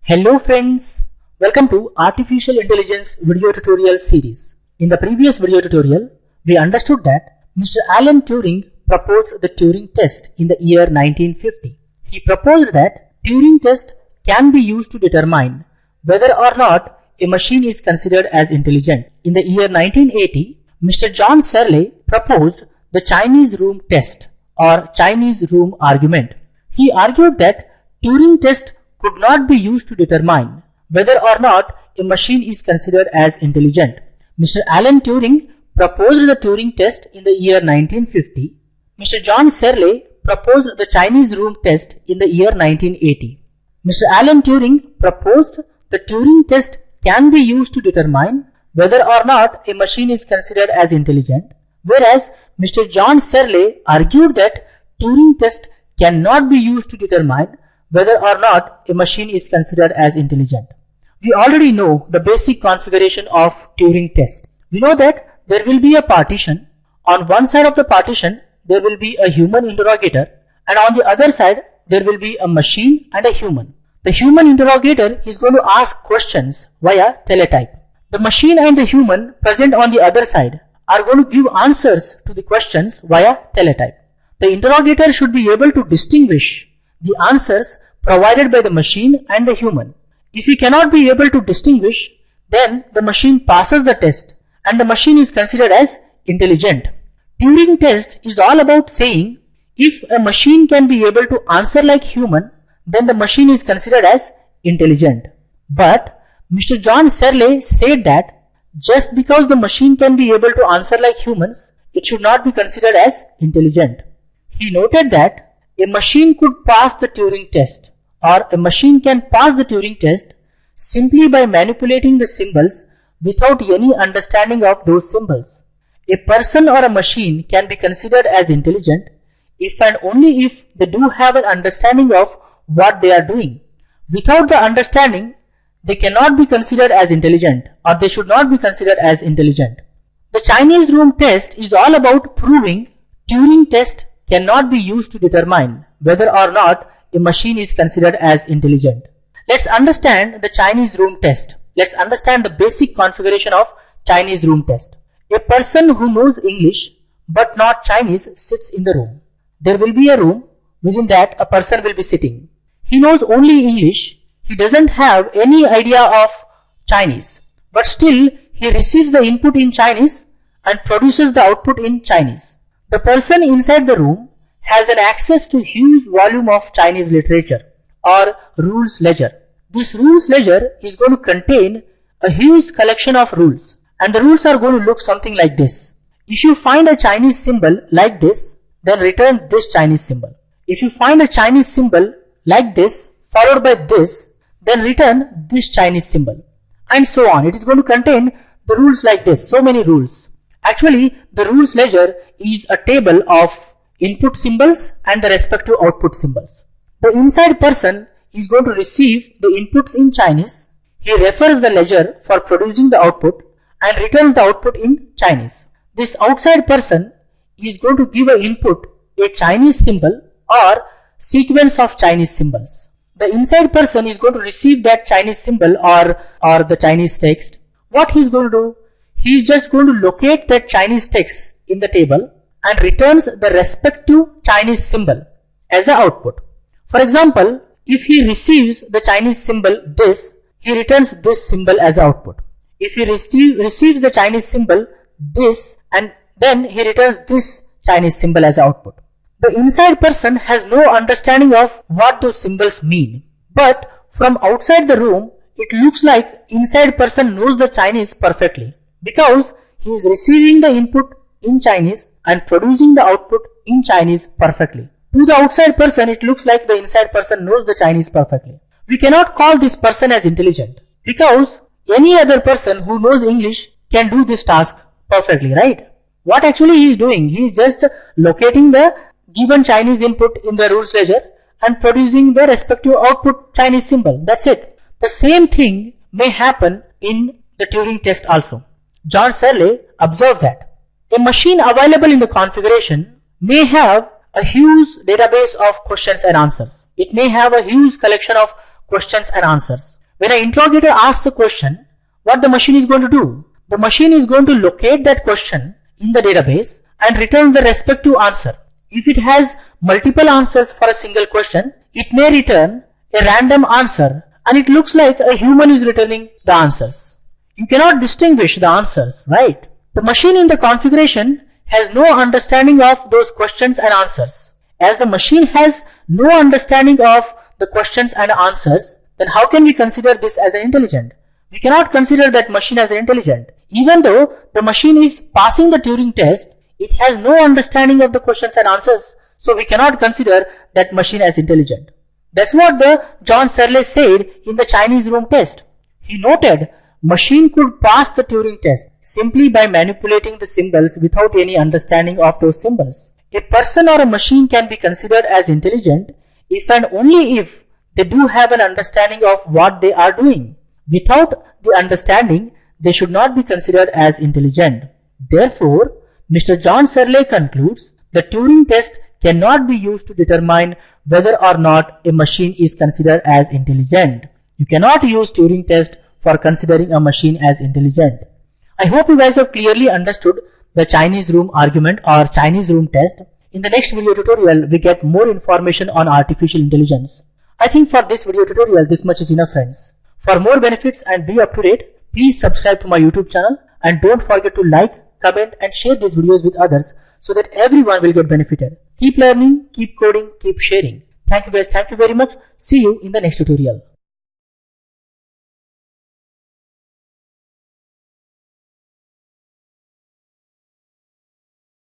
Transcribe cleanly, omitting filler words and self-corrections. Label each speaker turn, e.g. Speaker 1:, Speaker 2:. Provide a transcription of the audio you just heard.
Speaker 1: Hello friends, welcome to Artificial Intelligence video tutorial series. In the previous video tutorial, we understood that Mr. Alan Turing proposed the Turing test in the year 1950. He proposed that Turing test can be used to determine whether or not a machine is considered as intelligent. In the year 1980, Mr. John Searle proposed the Chinese room test or Chinese room argument. He argued that Turing test could not be used to determine whether or not a machine is considered as intelligent. Mr. Alan Turing proposed the Turing test in the year 1950. Mr. John Searle proposed the Chinese room test in the year 1980. Mr. Alan Turing proposed the Turing test can be used to determine whether or not a machine is considered as intelligent, whereas Mr. John Searle argued that Turing test cannot be used to determine whether or not a machine is considered as intelligent. We already know the basic configuration of Turing test. We know that there will be a partition. On one side of the partition, there will be a human interrogator, and on the other side, there will be a machine and a human. The human interrogator is going to ask questions via teletype. The machine and the human present on the other side are going to give answers to the questions via teletype. The interrogator should be able to distinguish the answers provided by the machine and the human. If he cannot be able to distinguish, then the machine passes the test and the machine is considered as intelligent. Turing test is all about saying if a machine can be able to answer like human, then the machine is considered as intelligent. But Mr. John Searle said that just because the machine can be able to answer like humans, it should not be considered as intelligent. He noted that a machine could pass the Turing test, or a machine can pass the Turing test simply by manipulating the symbols without any understanding of those symbols. A person or a machine can be considered as intelligent if and only if they do have an understanding of what they are doing. Without the understanding, they cannot be considered as intelligent, or they should not be considered as intelligent. The Chinese room test is all about proving Turing test cannot be used to determine whether or not a machine is considered as intelligent. Let's understand the Chinese room test. Let's understand the basic configuration of Chinese room test. A person who knows English but not Chinese sits in the room. There will be a room, within that a person will be sitting. He knows only English. He doesn't have any idea of Chinese, but still he receives the input in Chinese and produces the output in Chinese. The person inside the room has an access to huge volume of Chinese literature or rules ledger. This rules ledger is going to contain a huge collection of rules, and the rules are going to look something like this. If you find a Chinese symbol like this, then return this Chinese symbol. If you find a Chinese symbol like this followed by this, then return this Chinese symbol, and so on. It is going to contain the rules like this, so many rules. Actually, the rules ledger is a table of input symbols and the respective output symbols. The inside person is going to receive the inputs in Chinese. He refers the ledger for producing the output and returns the output in Chinese. This outside person is going to give an input, a Chinese symbol or sequence of Chinese symbols. The inside person is going to receive that Chinese symbol or the Chinese text. What he is going to do? He is just going to locate that Chinese text in the table and returns the respective Chinese symbol as an output. For example, if he receives the Chinese symbol this, he returns this symbol as output. If he receives the Chinese symbol this, and then he returns this Chinese symbol as output. The inside person has no understanding of what those symbols mean, but from outside the room, it looks like inside person knows the Chinese perfectly, because he is receiving the input in Chinese and producing the output in Chinese perfectly. To the outside person, it looks like the inside person knows the Chinese perfectly. We cannot call this person as intelligent, because any other person who knows English can do this task perfectly, right? What actually he is doing? He is just locating the given Chinese input in the rules ledger and producing the respective output Chinese symbol. That's it. The same thing may happen in the Turing test also. John Searle observed that a machine available in the configuration may have a huge database of questions and answers. It may have a huge collection of questions and answers. When an interrogator asks a question, what the machine is going to do? The machine is going to locate that question in the database and return the respective answer. If it has multiple answers for a single question, it may return a random answer and it looks like a human is returning the answers. You cannot distinguish the answers, right? The machine in the configuration has no understanding of those questions and answers. As the machine has no understanding of the questions and answers, then how can we consider this as an intelligent? We cannot consider that machine as an intelligent. Even though the machine is passing the Turing test, it has no understanding of the questions and answers, so we cannot consider that machine as intelligent. That's what the John Searle said in the Chinese room test. He noted machine could pass the Turing test simply by manipulating the symbols without any understanding of those symbols. A person or a machine can be considered as intelligent if and only if they do have an understanding of what they are doing. Without the understanding, they should not be considered as intelligent. Therefore, Mr. John Searle concludes the Turing test cannot be used to determine whether or not a machine is considered as intelligent. You cannot use Turing test for considering a machine as intelligent. I hope you guys have clearly understood the Chinese room argument or Chinese room test. In the next video tutorial, we get more information on artificial intelligence. I think for this video tutorial, this much is enough, friends. For more benefits and be up to date, please subscribe to my YouTube channel and don't forget to like, comment and share these videos with others so that everyone will get benefited. Keep learning, keep coding, keep sharing. Thank you guys. Thank you very much. See you in the next tutorial.